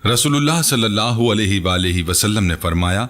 रसूलुल्लाह सल्लल्लाहु अलैहि वालैहि वसल्लम ने फरमाया,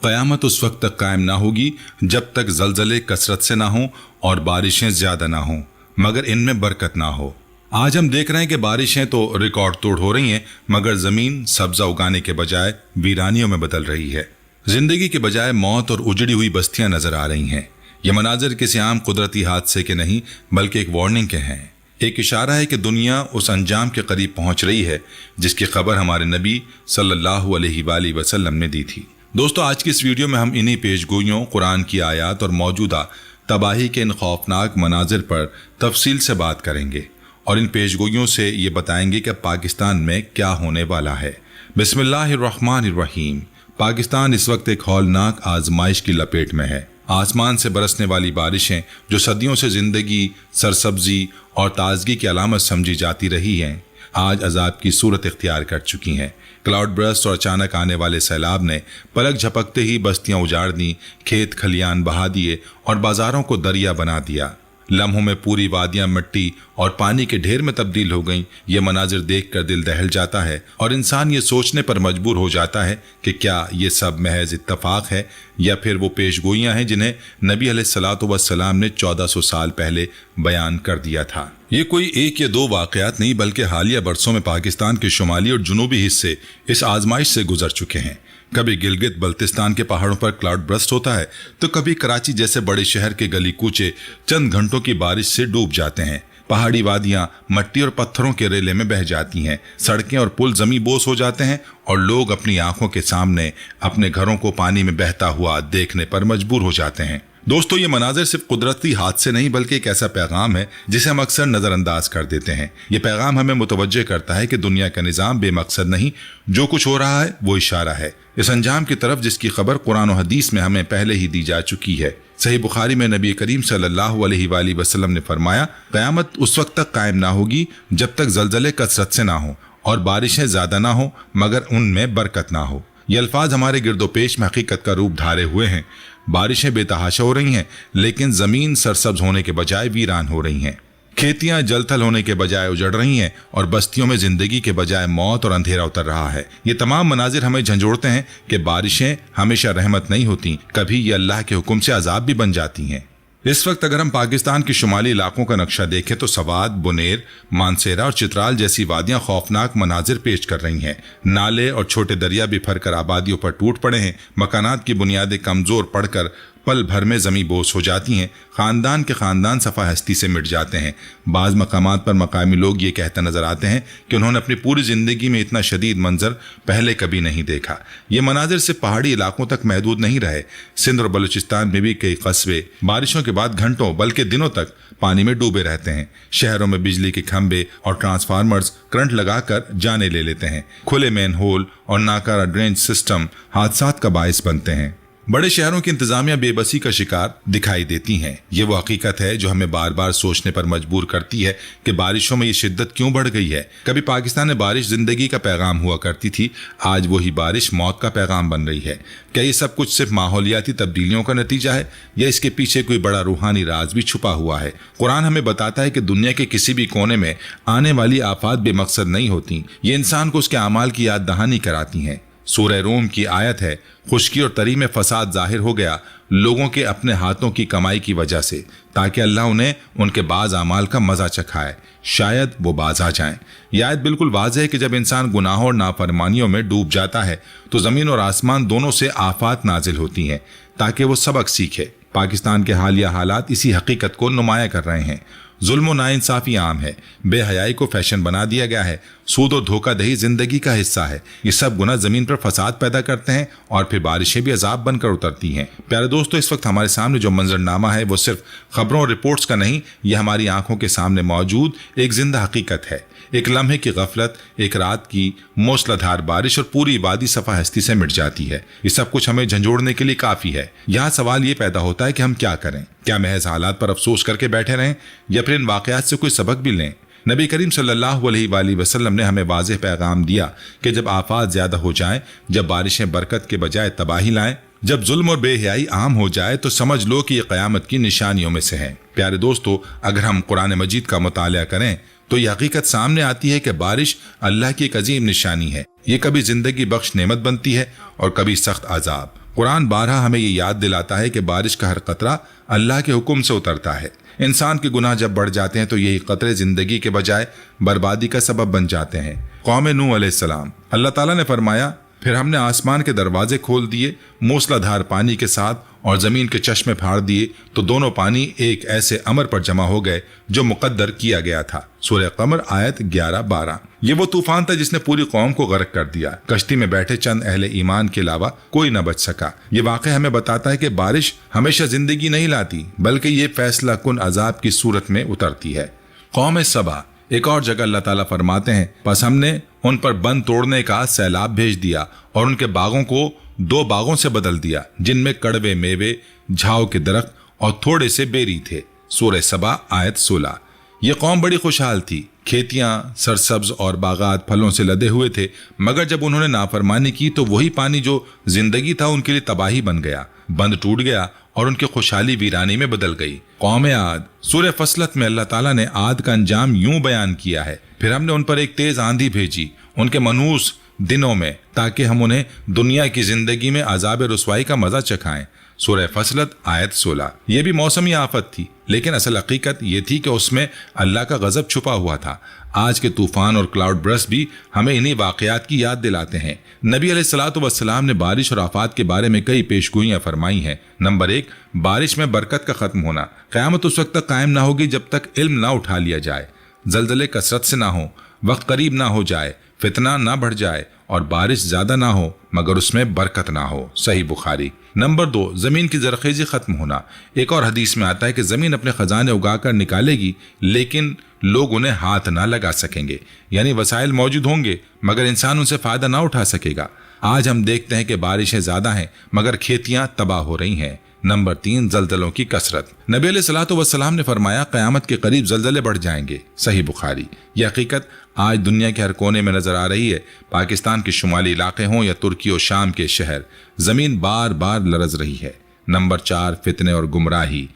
क़यामत उस वक्त तक कायम ना होगी जब तक ज़लज़ले कसरत से ना हों और बारिशें ज़्यादा ना हों, मगर इनमें बरकत ना हो। आज हम देख रहे हैं कि बारिशें तो रिकॉर्ड तोड़ हो रही हैं, मगर ज़मीन सब्ज़ा उगाने के बजाय वीरानियों में बदल रही है। ज़िंदगी के बजाय मौत और उजड़ी हुई बस्तियां नज़र आ रही हैं। ये मनाजिर किसी आम कुदरती हादसे के नहीं बल्कि एक वार्निंग के हैं। एक इशारा है कि दुनिया उस अंजाम के करीब पहुंच रही है जिसकी खबर हमारे नबी सल्लल्लाहु अलैहि वसल्लम ने दी थी। दोस्तों, आज की इस वीडियो में हम इन्हीं पेशगोइयों, कुरान की आयत और मौजूदा तबाही के इन खौफनाक मनाजिर पर तफसील से बात करेंगे और इन पेशगोइयों से ये बताएंगे कि पाकिस्तान में क्या होने वाला है। बिस्मिल्लाहिर्रहमानिर्रहीम। पाकिस्तान इस वक्त एक हौलनाक आजमाइश की लपेट में है। आसमान से बरसने वाली बारिशें जो सदियों से जिंदगी, सरसब्जी और ताजगी की अलामत समझी जाती रही हैं, आज अजाब की सूरत इख्तियार कर चुकी हैं। क्लाउड बर्स्ट और अचानक आने वाले सैलाब ने पलक झपकते ही बस्तियां उजाड़ दी, खेत खलियान बहा दिए और बाजारों को दरिया बना दिया। लम्हों में पूरी वादियां मिट्टी और पानी के ढेर में तब्दील हो गईं। ये मनाजिर देखकर दिल दहल जाता है और इंसान ये सोचने पर मजबूर हो जाता है कि क्या ये सब महज इत्तफाक है या फिर वो पेशगोइयां हैं जिन्हें नबी अलैहिस्सलातु वस्सलाम ने 1400 साल पहले बयान कर दिया था। ये कोई एक या दो वाकयात नहीं बल्कि हालिया बरसों में पाकिस्तान के शुमाली और जुनूबी हिस्से इस आजमाइश से गुजर चुके हैं। कभी गिलगित बल्तिस्तान के पहाड़ों पर क्लाउड बर्स्ट होता है तो कभी कराची जैसे बड़े शहर के गली कूचे चंद घंटों की बारिश से डूब जाते हैं। पहाड़ी वादियां मट्टी और पत्थरों के रेले में बह जाती हैं, सड़कें और पुल जमी बोस हो जाते हैं और लोग अपनी आंखों के सामने अपने घरों को पानी में बहता हुआ देखने पर मजबूर हो जाते हैं। दोस्तों, ये मनाजिर सिर्फ कुदरती हादसे नहीं बल्कि एक ऐसा पैगाम है जिसे हम अक्सर नजरअंदाज कर देते हैं। ये पैगाम हमें मुतवज्जे करता है कि दुनिया का निज़ाम बेमकसद नहीं, जो कुछ हो रहा है वो इशारा है इस अंजाम की तरफ जिसकी खबर कुरान और हदीस में हमें पहले ही दी जा चुकी है। सही बुखारी में नबी करीम सल्लल्लाहु अलैहि वसल्लम ने फरमाया, क़यामत उस वक्त तक कायम ना होगी जब तक ज़लज़ले कसरत से ना हो और बारिशें ज़्यादा ना हो मगर उनमें बरकत ना हो। ये अल्फाज हमारे गिरदोपेश में हकीकत का रूप धारे हुए हैं। बारिशें बेतहाशा हो रही हैं लेकिन जमीन सरसब्ज होने के बजाय वीरान हो रही हैं। खेतियां जलथल होने के बजाय उजड़ रही हैं और बस्तियों में जिंदगी के बजाय मौत और अंधेरा उतर रहा है। ये तमाम मनाजिर हमें झंझोड़ते हैं कि बारिशें हमेशा रहमत नहीं होती, कभी ये अल्लाह के हुक्म से अजाब भी बन जाती हैं। इस वक्त अगर हम पाकिस्तान के शुमाली इलाकों का नक्शा देखें तो सवात, बुनेर, मानसेरा और चित्राल जैसी वादियां खौफनाक मनाजिर पेश कर रही हैं। नाले और छोटे दरिया बिफर कर आबादियों पर टूट पड़े हैं। मकानात की बुनियादें कमजोर पड़कर पल भर में जमी बोस हो जाती हैं। खानदान के खानदान सफ़ा हस्ती से मिट जाते हैं। बाज़ मकामात पर मकामी लोग ये कहते नजर आते हैं कि उन्होंने अपनी पूरी ज़िंदगी में इतना शदीद मंजर पहले कभी नहीं देखा। ये मनाजिर सिर्फ पहाड़ी इलाकों तक महदूद नहीं रहे। सिंध और बलूचिस्तान में भी कई कस्बे बारिशों के बाद घंटों बल्कि दिनों तक पानी में डूबे रहते हैं। शहरों में बिजली के खंभे और ट्रांसफार्मर्स करंट लगाकर जाने ले लेते हैं। खुले मैन होल और नाकारा ड्रेनेज सिस्टम हादसात का बायस बनते हैं। बड़े शहरों की इंतजामिया बेबसी का शिकार दिखाई देती हैं। ये वो हकीकत है जो हमें बार बार सोचने पर मजबूर करती है कि बारिशों में ये शिद्दत क्यों बढ़ गई है। कभी पाकिस्तान में बारिश जिंदगी का पैगाम हुआ करती थी, आज वही बारिश मौत का पैगाम बन रही है। क्या ये सब कुछ सिर्फ माहौलियाती तब्दीलियों का नतीजा है या इसके पीछे कोई बड़ा रूहानी राज भी छुपा हुआ है? कुरान हमें बताता है कि दुनिया के किसी भी कोने में आने वाली आफात बेमकसद नहीं होती, ये इंसान को उसके अमाल की याद दहानी कराती हैं। सूरह रूम की आयत है, खुश्की और तरी में फसाद जाहिर हो गया लोगों के अपने हाथों की कमाई की वजह से, ताकि अल्लाह उन्हें उनके बाज अमाल का मजा चखाए, शायद वो बाज आ जाएं। यह आयत बिल्कुल वाज़ेह है कि जब इंसान गुनाहों और नाफरमानियों में डूब जाता है तो ज़मीन और आसमान दोनों से आफात नाजिल होती हैं ताकि वो सबक सीखे। पाकिस्तान के हालिया हालात इसी हकीकत को नुमाया कर रहे हैं। जुल्म और नाइंसाफी आम है, बेहयाई को फैशन बना दिया गया है, सूद और धोखाधड़ी जिंदगी का हिस्सा है। ये सब गुनाह जमीन पर फसाद पैदा करते हैं और फिर बारिशें भी अजाब बनकर उतरती हैं। प्यारे दोस्तों, इस वक्त हमारे सामने जो मंजरनामा है वो सिर्फ खबरों और रिपोर्ट्स का नहीं, ये हमारी आंखों के सामने मौजूद एक जिंदा हकीकत है। एक लम्हे की गफलत, एक रात की मूसलाधार बारिश और पूरी वादी सफा हस्ती से मिट जाती है। ये सब कुछ हमें झंझोड़ने के लिए काफी है। यहाँ सवाल ये पैदा होता है कि हम क्या करें? क्या महज हालात पर अफसोस करके बैठे रहें या फिर इन वाकयात से कोई सबक भी लें? नबी करीम सल्लल्लाहु अलैहि वसल्लम ने हमें वाज़ेह पैगाम दिया कि जब आफात ज्यादा हो जाएं, जब बारिशें बरकत के बजाय तबाही लाएं, जब जुल्म और बेहयाई आम हो जाए तो समझ लो कि ये क़यामत की निशानियों में से है। प्यारे दोस्तों, अगर हम कुरान मजीद का मुतालिया करें تو یہ حقیقت سامنے آتی ہے کہ بارش اللہ کی ایک عظیم نشانی ہے۔ یہ کبھی زندگی بخش نعمت بنتی ہے اور کبھی سخت عذاب۔ قرآن بارہا ہمیں یہ یاد دلاتا ہے کہ بارش کا ہر قطرہ اللہ کے حکم سے اترتا ہے۔ انسان کے گناہ جب بڑھ جاتے ہیں تو یہی قطرے زندگی کے بجائے بربادی کا سبب بن جاتے ہیں۔ قوم نوح علیہ السلام، اللہ تعالیٰ نے فرمایا، پھر ہم نے آسمان کے دروازے کھول دیے موسلا دھار پانی کے ساتھ اور زمین کے چشمے پھاڑ دیے تو دونوں پانی ایک ایسے امر پر جمع ہو گئے جو مقدر کیا گیا تھا۔ سورہ قمر آیت 11-12۔ یہ وہ طوفان تھا جس نے پوری قوم کو غرق کر دیا۔ کشتی میں بیٹھے چند اہل ایمان کے علاوہ کوئی نہ بچ سکا۔ یہ واقعہ ہمیں بتاتا ہے کہ بارش ہمیشہ زندگی نہیں لاتی، بلکہ یہ فیصلہ کن عذاب کی صورت میں اترتی ہے۔ قوم سبا، ایک اور جگہ اللہ تعالیٰ فرماتے ہیں، پس ہم نے ان پر بند توڑنے کا سیلاب بھیج دیا اور ان کے باغوں کو 2 باغوں سے بدل دیا جن میں کڑوے میوے، جھاؤ کے درخت اور تھوڑے سے بیری تھے۔ سورہ سبا آیت 16۔ یہ قوم بڑی خوشحال تھی، کھیتیاں سرسبز اور باغات پھلوں سے لدے ہوئے تھے، مگر جب انہوں نے نافرمانی کی تو وہی پانی جو زندگی تھا ان کے لیے تباہی بن گیا، بند ٹوٹ گیا اور ان کی خوشحالی ویرانی میں بدل گئی۔ قوم عاد، سورہ فصلت میں اللہ تعالیٰ نے عاد کا انجام یوں بیان کیا ہے، پھر ہم نے ان پر ایک تیز آندھی بھیجی ان کے منحوس دنوں میں تاکہ ہم انہیں دنیا کی زندگی میں عذاب رسوائی کا مزہ چکھائیں۔ سورہ فصلت آیت 16۔ یہ بھی موسمی آفت تھی، لیکن اصل حقیقت یہ تھی کہ اس میں اللہ کا غضب چھپا ہوا تھا۔ آج کے طوفان اور کلاؤڈ برسٹ بھی ہمیں انہی واقعات کی یاد دلاتے ہیں۔ نبی علیہ الصلوۃ والسلام نے بارش اور آفات کے بارے میں کئی پیشگوئیاں فرمائی ہیں۔ نمبر 1، بارش میں برکت کا ختم ہونا۔ قیامت اس وقت تک قائم نہ ہوگی جب تک علم نہ اٹھا لیا جائے، زلزلے کثرت سے نہ ہو، وقت قریب نہ ہو جائے، فتنہ نہ بڑھ جائے اور بارش زیادہ نہ ہو مگر اس میں برکت نہ ہو۔ صحیح بخاری۔ نمبر 2، زمین کی زرخیزی ختم ہونا۔ ایک اور حدیث میں آتا ہے کہ زمین اپنے خزانے اگا کر نکالے گی لیکن لوگ انہیں ہاتھ نہ لگا سکیں گے، یعنی وسائل موجود ہوں گے مگر انسان ان سے فائدہ نہ اٹھا سکے گا۔ آج ہم دیکھتے ہیں کہ بارشیں زیادہ ہیں مگر کھیتیاں تباہ ہو رہی ہیں۔ نمبر 3، زلزلوں کی کثرت۔ نبی علیہ الصلوۃ والسلام نے فرمایا قیامت کے قریب زلزلے بڑھ جائیں گے۔ صحیح بخاری۔ یہ حقیقت آج دنیا کے ہر کونے میں نظر آ رہی ہے۔ پاکستان کے شمالی علاقے ہوں یا ترکی و شام کے شہر، زمین بار بار لرز رہی ہے۔ نمبر 4، فتنے اور گمراہی۔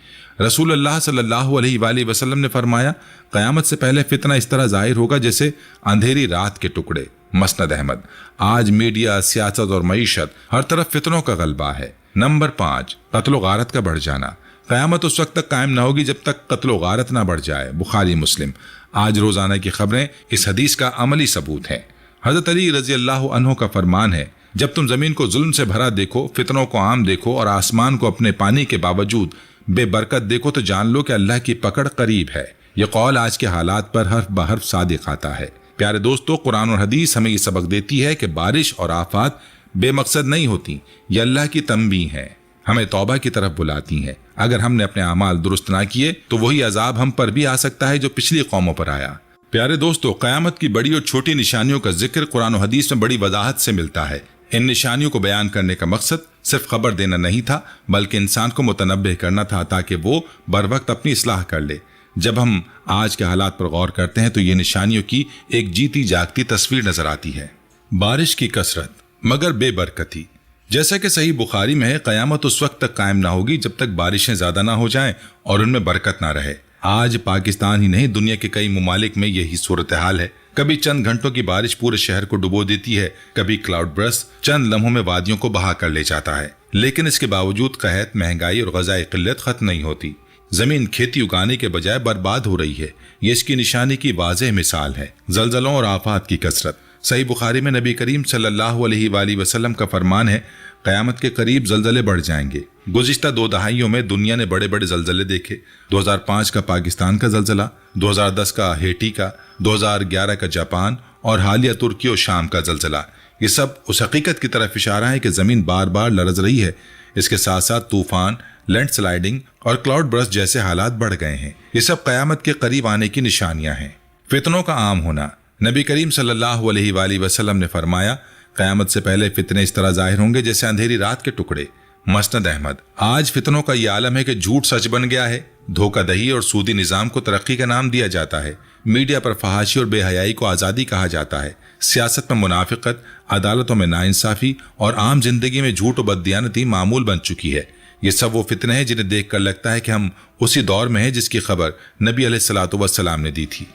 رسول اللہ صلی اللہ علیہ وآلہ وسلم نے فرمایا قیامت سے پہلے فتنہ اس طرح ظاہر ہوگا جیسے اندھیری رات کے ٹکڑے۔ مسند احمد۔ آج میڈیا، سیاست اور معیشت ہر طرف فتنوں کا غلبہ ہے۔ نمبر 5، قتل و غارت کا بڑھ جانا۔ قیامت اس وقت تک قائم نہ ہوگی جب تک قتل و غارت نہ بڑھ جائے۔ بخاری مسلم۔ آج روزانہ کی خبریں اس حدیث کا عملی ثبوت ہیں۔ حضرت علی رضی اللہ عنہ کا فرمان ہے، جب تم زمین کو ظلم سے بھرا دیکھو، فتنوں کو عام دیکھو اور آسمان کو اپنے پانی کے باوجود بے برکت دیکھو تو جان لو کہ اللہ کی پکڑ قریب ہے۔ یہ قول آج کے حالات پر حرف بحرف صادق آتا ہے۔ پیارے دوستو، قرآن اور حدیث ہمیں یہ سبق دیتی ہے کہ بارش اور آفات بے مقصد نہیں ہوتی، یہ اللہ کی تنبیہ ہے، ہمیں توبہ کی طرف بلاتی ہیں۔ اگر ہم نے اپنے اعمال درست نہ کیے تو وہی عذاب ہم پر بھی آ سکتا ہے جو پچھلی قوموں پر آیا۔ پیارے دوستو، قیامت کی بڑی اور چھوٹی نشانیوں کا ذکر قرآن و حدیث میں بڑی وضاحت سے ملتا ہے۔ ان نشانیوں کو بیان کرنے کا مقصد صرف خبر دینا نہیں تھا بلکہ انسان کو متنبہ کرنا تھا تاکہ وہ بر وقت اپنی اصلاح کر لے۔ جب ہم آج کے حالات پر غور کرتے ہیں تو یہ نشانیوں کی ایک جیتی جاگتی تصویر نظر آتی ہے۔ بارش کی کثرت مگر بے برکتی۔ جیسا کہ صحیح بخاری میں ہے، قیامت اس وقت تک قائم نہ ہوگی جب تک بارشیں زیادہ نہ ہو جائیں اور ان میں برکت نہ رہے۔ آج پاکستان ہی نہیں، دنیا کے کئی ممالک میں یہی صورتحال ہے۔ کبھی چند گھنٹوں کی بارش پورے شہر کو ڈبو دیتی ہے، کبھی کلاؤڈ برسٹ چند لمحوں میں وادیوں کو بہا کر لے جاتا ہے، لیکن اس کے باوجود قحط، مہنگائی اور غذائی قلت ختم نہیں ہوتی۔ زمین کھیتی اگانے کے بجائے برباد ہو رہی ہے، یہ اس کی نشانی کی واضح مثال ہے۔ زلزلوں اور آفات کی کثرت۔ صحیح بخاری میں نبی کریم صلی اللہ علیہ وآلہ وسلم کا فرمان ہے، قیامت کے قریب زلزلے بڑھ جائیں گے۔ گزشتہ 2 دہائیوں میں دنیا نے بڑے بڑے زلزلے دیکھے۔ 2005 کا پاکستان کا زلزلہ، 2010 کا ہیٹی کا، 2011 کا جاپان اور حالیہ ترکی و شام کا زلزلہ۔ یہ سب اس حقیقت کی طرف اشارہ ہے کہ زمین بار بار لرز رہی ہے۔ اس کے ساتھ ساتھ طوفان، لینڈ سلائیڈنگ اور کلاؤڈ برسٹ جیسے حالات بڑھ گئے ہیں۔ یہ سب قیامت کے قریب آنے کی نشانیاں ہیں۔ فتنوں کا عام ہونا۔ نبی کریم صلی اللہ علیہ وآلہ وسلم نے فرمایا قیامت سے پہلے فتنے اس طرح ظاہر ہوں گے جیسے اندھیری رات کے ٹکڑے۔ مسند احمد۔ آج فتنوں کا یہ عالم ہے کہ جھوٹ سچ بن گیا ہے، دھوکہ دہی اور سودی نظام کو ترقی کا نام دیا جاتا ہے، میڈیا پر فحاشی اور بے حیائی کو آزادی کہا جاتا ہے، سیاست میں منافقت، عدالتوں میں ناانصافی اور عام زندگی میں جھوٹ و بددیانتی معمول بن چکی ہے۔ یہ سب وہ فتنے ہیں جنہیں دیکھ کر لگتا ہے کہ ہم اسی دور میں ہیں جس کی خبر نبی علیہ الصلوۃ والسلام نے دی تھی۔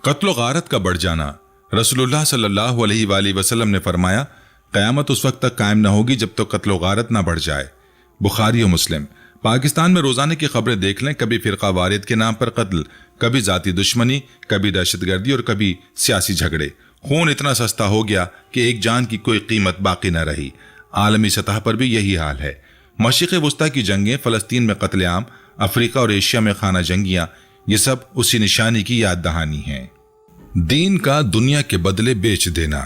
قتل و غارت کا بڑھ جانا۔ رسول اللہ صلی اللہ علیہ وآلہ وسلم نے فرمایا، قیامت اس وقت تک قائم نہ ہوگی جب تک قتل و غارت نہ بڑھ جائے۔ بخاری و مسلم۔ پاکستان میں روزانہ کی خبریں دیکھ لیں، کبھی فرقہ واریت کے نام پر قتل، کبھی ذاتی دشمنی، کبھی دہشت گردی اور کبھی سیاسی جھگڑے۔ خون اتنا سستا ہو گیا کہ ایک جان کی کوئی قیمت باقی نہ رہی۔ عالمی سطح پر بھی یہی حال ہے۔ مشرق وسطیٰ کی جنگیں، فلسطین میں قتل عام، افریقہ اور ایشیا میں خانہ جنگیاں، یہ سب اسی نشانی کی یاد دہانی ہیں۔ دین کا دنیا کے بدلے بیچ دینا۔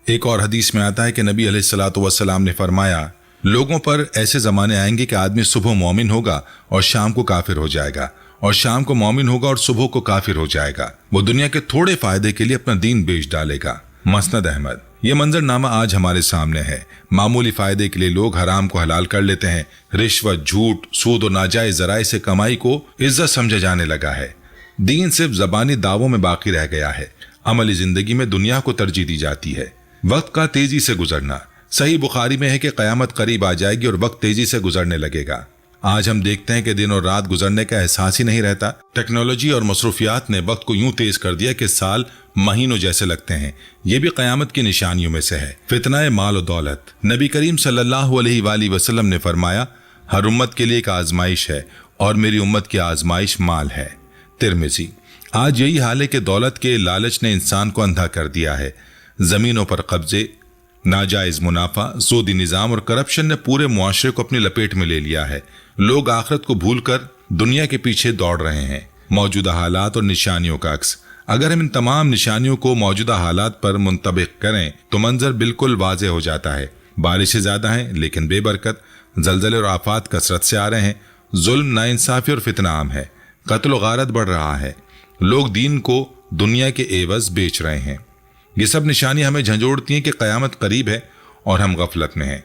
ایک اور حدیث میں آتا ہے کہ نبی علیہ الصلوۃ والسلام نے فرمایا، لوگوں پر ایسے زمانے آئیں گے کہ آدمی صبح مومن ہوگا اور شام کو کافر ہو جائے گا، اور شام کو مومن ہوگا اور صبح کو کافر ہو جائے گا۔ وہ دنیا کے تھوڑے فائدے کے لیے اپنا دین بیچ ڈالے گا۔ مسند احمد۔ یہ منظر نامہ آج ہمارے سامنے ہے۔ معمولی فائدے کے لیے لوگ حرام کو حلال کر لیتے ہیں۔ رشوت، جھوٹ، سود اور ناجائز ذرائع سے کمائی کو عزت سمجھا جانے لگا ہے۔ دین صرف زبانی دعووں میں باقی رہ گیا ہے۔ عملی زندگی میں دنیا کو ترجیح دی جاتی ہے۔ وقت کا تیزی سے گزرنا۔ صحیح بخاری میں ہے کہ قیامت قریب آ جائے گی اور وقت تیزی سے گزرنے لگے گا۔ آج ہم دیکھتے ہیں کہ دن اور رات گزرنے کا احساس ہی نہیں رہتا۔ ٹیکنالوجی اور مصروفیات نے وقت کو یوں تیز کر دیا کہ سال مہینوں جیسے لگتے ہیں۔ یہ بھی قیامت کی نشانیوں میں سے ہے۔ فتنہ مال و دولت۔ نبی کریم صلی اللہ علیہ وآلہ وسلم نے فرمایا، ہر امت کے لیے ایک آزمائش ہے اور میری امت کی آزمائش مال ہے۔ ترمذی۔ آج یہی حال ہے کہ دولت کے لالچ نے انسان کو اندھا کر دیا ہے۔ زمینوں پر قبضے، ناجائز منافع، سودی نظام اور کرپشن نے پورے معاشرے کو اپنی لپیٹ میں لے لیا ہے۔ لوگ آخرت کو بھول کر دنیا کے پیچھے دوڑ رہے ہیں۔ موجودہ حالات اور نشانیوں کا عکس۔ اگر ہم ان تمام نشانیوں کو موجودہ حالات پر منطبق کریں تو منظر بالکل واضح ہو جاتا ہے۔ بارشیں زیادہ ہیں لیکن بے برکت، زلزلے اور آفات کثرت سے آ رہے ہیں، ظلم، ناانصافی اور فتنہ عام ہے، قتل و غارت بڑھ رہا ہے، لوگ دین کو دنیا کے عوض بیچ رہے ہیں۔ یہ سب نشانیاں ہمیں جھنجھوڑتی ہیں کہ قیامت قریب ہے اور ہم غفلت میں ہیں۔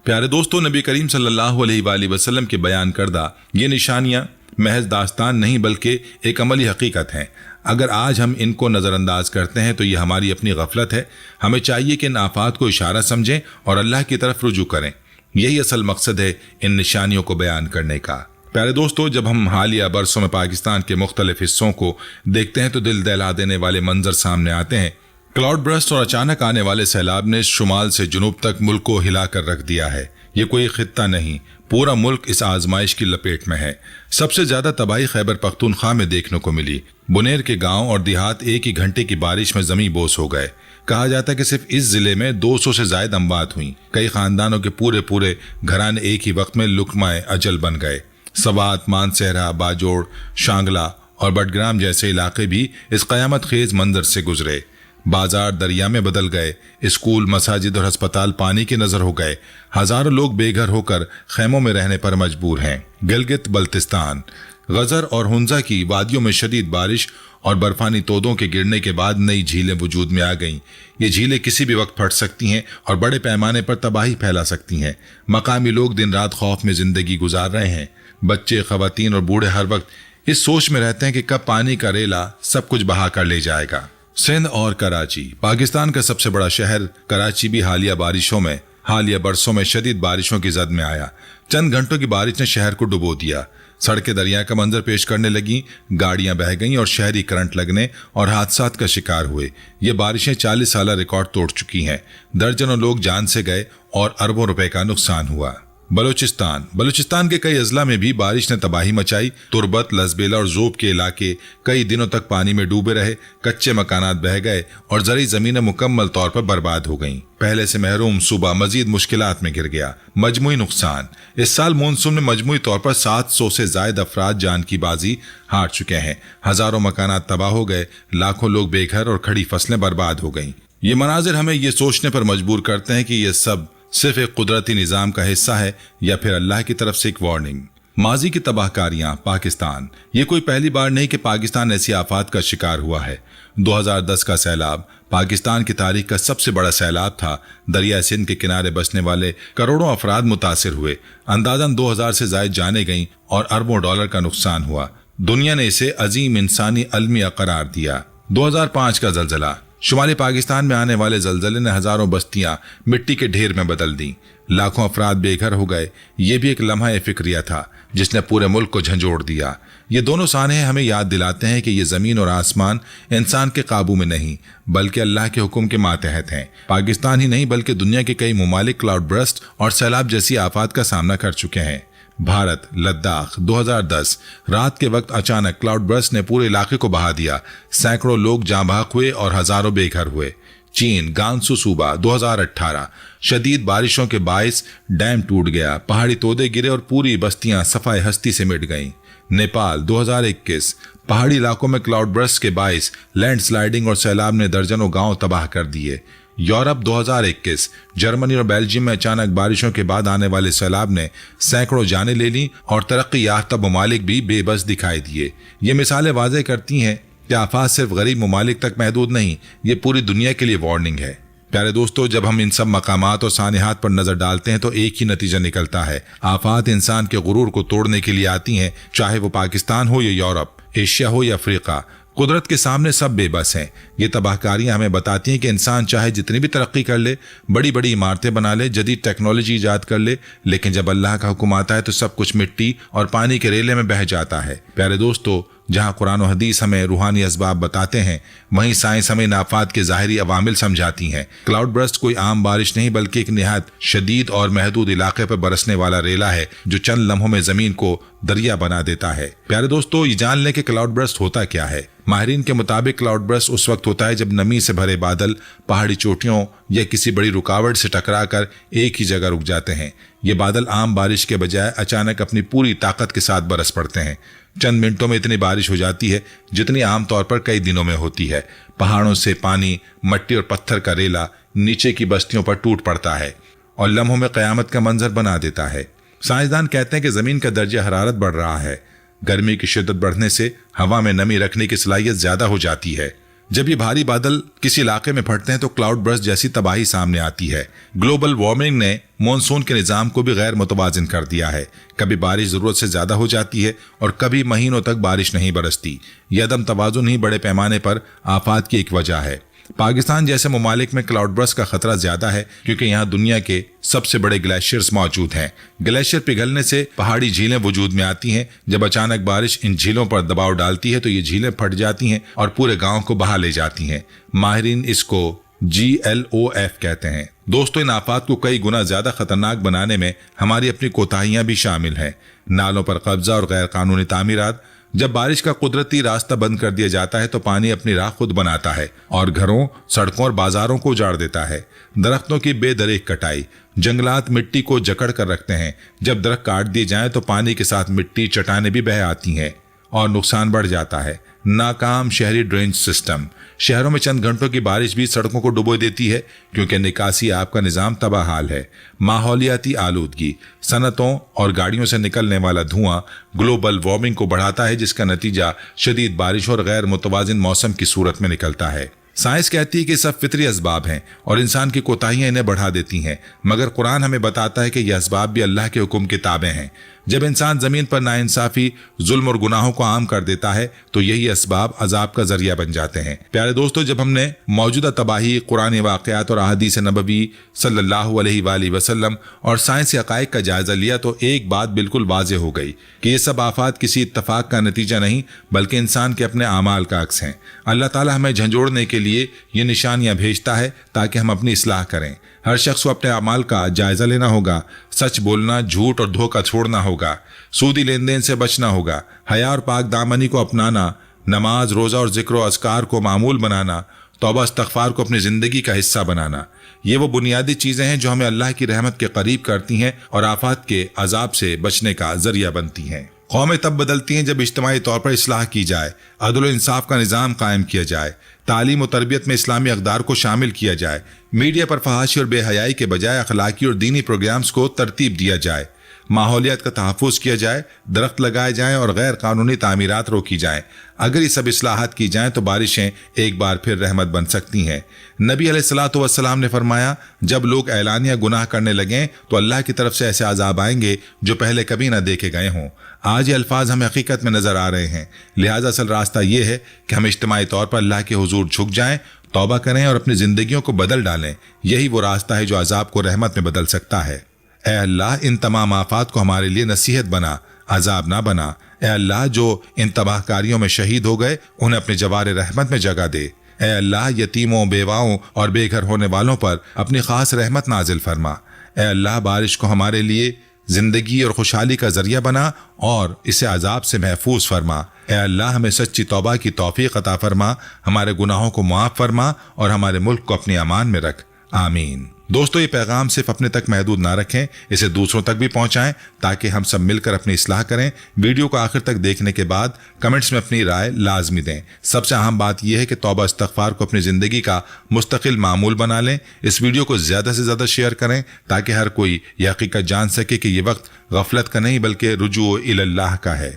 پیارے دوستو، نبی کریم صلی اللہ علیہ وآلہ وسلم کے بیان کردہ یہ نشانیاں محض داستان نہیں بلکہ ایک عملی حقیقت ہیں۔ اگر آج ہم ان کو نظر انداز کرتے ہیں تو یہ ہماری اپنی غفلت ہے۔ ہمیں چاہیے کہ ان آفات کو اشارہ سمجھیں اور اللہ کی طرف رجوع کریں۔ یہی اصل مقصد ہے ان نشانیوں کو بیان کرنے کا۔ پیارے دوستو، جب ہم حالیہ برسوں میں پاکستان کے مختلف حصوں کو دیکھتے ہیں تو دل دہلا دینے والے منظر سامنے آتے ہیں۔ کلاؤڈ برسٹ اور اچانک آنے والے سیلاب نے شمال سے جنوب تک ملک کو ہلا کر رکھ دیا ہے۔ یہ کوئی خطہ نہیں، پورا ملک اس آزمائش کی لپیٹ میں ہے۔ سب سے زیادہ تباہی خیبر پختونخوا میں دیکھنے کو ملی۔ بنیر کے گاؤں اور دیہات ایک ہی گھنٹے کی بارش میں زمیں بوس ہو گئے۔ کہا جاتا ہے کہ صرف اس ضلع میں 200 سے زائد اموات ہوئیں۔ کئی خاندانوں کے پورے گھرانے ایک ہی وقت میں لقمہ اجل بن گئے۔ سوات، مانسہرہ، باجوڑ، شانگلہ اور بٹگرام جیسے علاقے بھی اس قیامت خیز منظر سے گزرے۔ بازار دریا میں بدل گئے، اسکول، مساجد اور ہسپتال پانی کی نظر ہو گئے۔ ہزاروں لوگ بے گھر ہو کر خیموں میں رہنے پر مجبور ہیں۔ گلگت بلتستان، غزر اور ہنزا کی وادیوں میں شدید بارش اور برفانی تودوں کے گرنے کے بعد نئی جھیلیں وجود میں آ گئیں۔ یہ جھیلیں کسی بھی وقت پھٹ سکتی ہیں اور بڑے پیمانے پر تباہی پھیلا سکتی ہیں۔ مقامی لوگ دن رات خوف میں زندگی گزار رہے ہیں۔ بچے، خواتین اور بوڑھے ہر وقت اس سوچ میں رہتے ہیں کہ کب پانی کا ریلا سب کچھ بہا کر لے جائے گا۔ سندھ اور کراچی۔ پاکستان کا سب سے بڑا شہر کراچی بھی حالیہ برسوں میں شدید بارشوں کی زد میں آیا۔ چند گھنٹوں کی بارش نے شہر کو ڈبو دیا۔ سڑکیں دریا کا منظر پیش کرنے لگیں، گاڑیاں بہہ گئیں اور شہری کرنٹ لگنے اور حادثات کا شکار ہوئے۔ یہ بارشیں 40 سالہ ریکارڈ توڑ چکی ہیں۔ درجنوں لوگ جان سے گئے اور اربوں روپے کا نقصان ہوا۔ بلوچستان کے کئی اضلاع میں بھی بارش نے تباہی مچائی۔ تربت، لسبیلا اور زوب کے علاقے کئی دنوں تک پانی میں ڈوبے رہے، کچے مکانات بہہ گئے اور زرعی زمینیں مکمل طور پر برباد ہو گئیں۔ پہلے سے محروم صوبہ مزید مشکلات میں گر گیا۔ مجموعی نقصان۔ اس سال مونسون میں مجموعی طور پر 700 سے زائد افراد جان کی بازی ہار چکے ہیں۔ ہزاروں مکانات تباہ ہو گئے، لاکھوں لوگ بے گھر اور کھڑی فصلیں برباد ہو گئیں۔ یہ مناظر ہمیں یہ سوچنے پر مجبور کرتے ہیں کہ یہ سب صرف ایک قدرتی نظام کا حصہ ہے یا پھر اللہ کی طرف سے ایک وارننگ۔ ماضی کی تباہ کاریاں۔ پاکستان۔ یہ کوئی پہلی بار نہیں کہ پاکستان ایسی آفات کا شکار ہوا ہے۔ 2010 کا سیلاب پاکستان کی تاریخ کا سب سے بڑا سیلاب تھا۔ دریائے سندھ کے کنارے بسنے والے کروڑوں افراد متاثر ہوئے۔ اندازاً 2000 سے زائد جانیں گئیں اور اربوں ڈالر کا نقصان ہوا۔ دنیا نے اسے عظیم انسانی المیہ قرار دیا۔ 2005 کا زلزلہ۔ شمالی پاکستان میں آنے والے زلزلے نے ہزاروں بستیاں مٹی کے ڈھیر میں بدل دیں۔ लाखों अफराद बेघर हो गए। ये भी एक लम्हा फिक्रिया था जिसने पूरे मुल्क को झंझोड़ दिया। ये दोनों सानहे हमें याद दिलाते हैं कि ये ज़मीन और आसमान इंसान के काबू में नहीं बल्कि अल्लाह के हुक्म के मातहत हैं। पाकिस्तान ही नहीं बल्कि दुनिया के कई ममालिक क्लाउड बर्स्ट और सैलाब जैसी आफात का सामना कर चुके हैं। भारत, लद्दाख 2010 रात के वक्त अचानक क्लाउड बर्स्ट ने पूरे इलाके को बहा दिया। सैकड़ों लोग जाँ बहक हुए और हजारों बेघर हुए। चीन, गांसू सूबा 2018 शदीद बारिशों के बायस डैम टूट गया, पहाड़ी तोदे गिरे और पूरी बस्तियां सफाए हस्ती से मिट गईं। नेपाल 2021 पहाड़ी इलाकों में क्लाउड बर्स्ट के बायस लैंडस्लाइडिंग और सैलाब ने दर्जनों गांव तबाह कर दिए। यूरोप 2021 जर्मनी और बेल्जियम में अचानक बारिशों के बाद आने वाले सैलाब ने सैकड़ों जानें ले ली और तरक्की याफ्ता ममालिक भी बेबस दिखाई दिए। ये मिसालें वाज़ेह करती हैं कि आफात सिर्फ गरीब ममालिक तक महदूद नहीं, ये पूरी दुनिया के लिए वार्निंग है। प्यारे दोस्तों, जब हम इन सब मकामात और सानिहात पर नजर डालते हैं तो एक ही नतीजा निकलता है। आफात इंसान के गुरूर को तोड़ने के लिए आती हैं, चाहे वो पाकिस्तान हो या यूरोप, एशिया हो या अफ्रीका। कुदरत के सामने सब बेबस हैं। ये तबाहकारियां हमें बताती हैं कि इंसान चाहे जितनी भी तरक्की कर ले, बड़ी बड़ी इमारतें बना ले, जदीद टेक्नोलॉजी ईजाद कर ले, लेकिन जब अल्लाह का हुक्म आता है तो सब कुछ मिट्टी और पानी के रेले में बह जाता है। प्यारे दोस्तों, जहाँ कुरान और हदीस हमें रूहानी असबाब बताते हैं, वहीं साइंस हमें नाफात के ज़ाहिरी अवामिल समझाती हैं। क्लाउड बर्स्ट कोई आम बारिश नहीं बल्कि एक निहायत शदीद और महदूद इलाके पर बरसने वाला रेला है जो चंद लम्हों में ज़मीन को दरिया बना देता है। प्यारे दोस्तों, ये जान लें कि क्लाउड बर्स्ट होता क्या है। माहिरीन के मुताबिक क्लाउड बर्स्ट उस वक्त होता है जब नमी से भरे बादल पहाड़ी चोटियों या किसी बड़ी रुकावट से टकराकर एक ही जगह रुक जाते हैं। ये बादल आम बारिश के बजाय अचानक अपनी पूरी ताकत के साथ बरस पड़ते हैं। चंद मिनटों में इतनी बारिश हो जाती है जितनी आमतौर पर कई दिनों में होती है। पहाड़ों से पानी, मट्टी और पत्थर का रेला नीचे की बस्तियों पर टूट पड़ता है और लम्हों में क़यामत का मंजर बना देता है। साइंसदान कहते हैं कि ज़मीन का दर्जा हरारत बढ़ रहा है। गर्मी की शिद्दत बढ़ने से हवा में नमी रखने की सलाहियत ज़्यादा हो जाती है। जब ये भारी बादल किसी इलाके में फटते हैं तो क्लाउड बर्स्ट जैसी तबाही सामने आती है। ग्लोबल वार्मिंग ने मॉनसून के निज़ाम को भी गैर मुतवाज़िन कर दिया है। कभी बारिश ज़रूरत से ज़्यादा हो जाती है और कभी महीनों तक बारिश नहीं बरसती। यह अदम तवाज़ुन ही बड़े पैमाने पर आफात की एक वजह है। पाकिस्तान जैसे ममालिक में क्लाउड बर्स्ट का खतरा ज्यादा है क्योंकि यहाँ दुनिया के सबसे बड़े ग्लेशियर्स मौजूद हैं। ग्लेशियर पिघलने से पहाड़ी झीलें वजूद में आती हैं। जब अचानक बारिश इन झीलों पर दबाव डालती है तो ये झीलें फट जाती हैं और पूरे गांव को बहा ले जाती हैं। माहिरीन इसको GLOF कहते हैं। दोस्तों, इन आफात को कई गुना ज्यादा खतरनाक बनाने में हमारी अपनी कोताहियां भी शामिल हैं। नालों पर कब्जा और गैर कानूनी तामीरात। जब बारिश का कुदरती रास्ता बंद कर दिया जाता है तो पानी अपनी राह खुद बनाता है और घरों, सड़कों और बाजारों को उजाड़ देता है। दरख्तों की बेदरेक कटाई। जंगलात मिट्टी को जकड़ कर रखते हैं। जब दरख्त काट दिए जाएं तो पानी के साथ मिट्टी, चट्टानें भी बह आती हैं और नुकसान बढ़ जाता है। नाकाम शहरी ड्रेनेज सिस्टम। शहरों में चंद घंटों की बारिश भी सड़कों को डुबो देती है क्योंकि निकासी आपका निज़ाम तबाहाल है। माहौलियाती आलूदगी। सनतों और गाड़ियों से निकलने वाला धुआं ग्लोबल वार्मिंग को बढ़ाता है जिसका नतीजा शदीद बारिश और गैर मुतवाजिन मौसम की सूरत में निकलता है। साइंस कहती है कि सब फितरी असबाब हैं और इंसान की कोताहियां इन्हें बढ़ा देती हैं, मगर कुरान हमें बताता है कि यह असबाब भी अल्लाह के हुक्म के ताबे हैं। जब इंसान जमीन पर नाइंसाफी, जुल्म और गुनाहों को आम कर देता है तो यही असबाब अजाब का जरिया बन जाते हैं। प्यारे दोस्तों, जब हमने मौजूदा तबाही, कुरानी वाक़यात और अहादीस नबवी सल्लल्लाहु अलैहि वसल्लम और साइंसी हक़ाइक़ का जायजा लिया तो एक बात बिल्कुल वाज़ेह हो गई कि ये सब आफात किसी इत्तफाक का नतीजा नहीं बल्कि इंसान के अपने आमाल का अक्स हैं। अल्लाह ताला हमें झंझोड़ने के लिए ये निशानियां भेजता है ताकि हम अपनी इस्लाह करें। हर शख्स को अपने अमाल का जायजा लेना होगा। सच बोलना, झूठ और धोखा छोड़ना होगा। सूदी लेन देन से बचना होगा। हया और पाक दामनी को अपनाना। नमाज, रोज़ा और जिक्र और अस्कार को मामूल बनाना। तौबा इस्तग़फ़ार को अपनी ज़िंदगी का हिस्सा बनाना। ये वो बुनियादी चीज़ें हैं जो हमें अल्लाह की रहमत के करीब करती हैं और आफात के अजाब से बचने का जरिया बनती हैं। कौमें तब बदलती हैं जब इज्तिमाई तौर पर इस्लाह की जाए, अदल और इंसाफ का निज़ाम कायम किया जाए, तालीम और तरबियत में इस्लामी अक़दार को शामिल किया जाए, मीडिया पर फहाशी और बेहयाई के बजाय अखलाकी और दीनी प्रोग्राम्स को तरतीब दिया जाए, माहौलियात का तहफ़्फ़ुज़ किया जाए, दरख्त लगाए जाएं और गैर कानूनी तामीरात रोकी जाएं। अगर ये सब इस्लाहात की जाएं तो बारिशें एक बार फिर रहमत बन सकती हैं। नबी अलैहिस्सलातु वस्सलाम ने फरमाया, जब लोग ऐलानिया गुनाह करने लगें तो अल्लाह की तरफ से ऐसे अजाब आएंगे जो पहले कभी ना देखे गए हों। आज ये अल्फाज हमें हकीकत में नजर आ रहे हैं। लिहाजा असल रास्ता ये है कि हम इज्तिमाई तौर पर अल्लाह के हुजूर झुक जाएं, तौबा करें और अपनी जिंदगियों को बदल डालें। यही वो रास्ता है जो अजाब को रहमत में बदल सकता है। اے اللہ ان تمام آفات کو ہمارے لیے نصیحت بنا، عذاب نہ بنا۔ اے اللہ جو ان تباہ کاریوں میں شہید ہو گئے انہیں اپنے جوار رحمت میں جگہ دے۔ اے اللہ یتیموں، بیواؤں اور بے گھر ہونے والوں پر اپنی خاص رحمت نازل فرما۔ اے اللہ بارش کو ہمارے لیے زندگی اور خوشحالی کا ذریعہ بنا اور اسے عذاب سے محفوظ فرما۔ اے اللہ ہمیں سچی توبہ کی توفیق عطا فرما، ہمارے گناہوں کو معاف فرما اور ہمارے ملک کو اپنی امان میں رکھ، آمین۔ دوستو یہ پیغام صرف اپنے تک محدود نہ رکھیں، اسے دوسروں تک بھی پہنچائیں تاکہ ہم سب مل کر اپنی اصلاح کریں۔ ویڈیو کو آخر تک دیکھنے کے بعد کمنٹس میں اپنی رائے لازمی دیں۔ سب سے اہم بات یہ ہے کہ توبہ استغفار کو اپنی زندگی کا مستقل معمول بنا لیں۔ اس ویڈیو کو زیادہ سے زیادہ شیئر کریں تاکہ ہر کوئی یہ حقیقت جان سکے کہ یہ وقت غفلت کا نہیں بلکہ رجوع الی اللہ کا ہے۔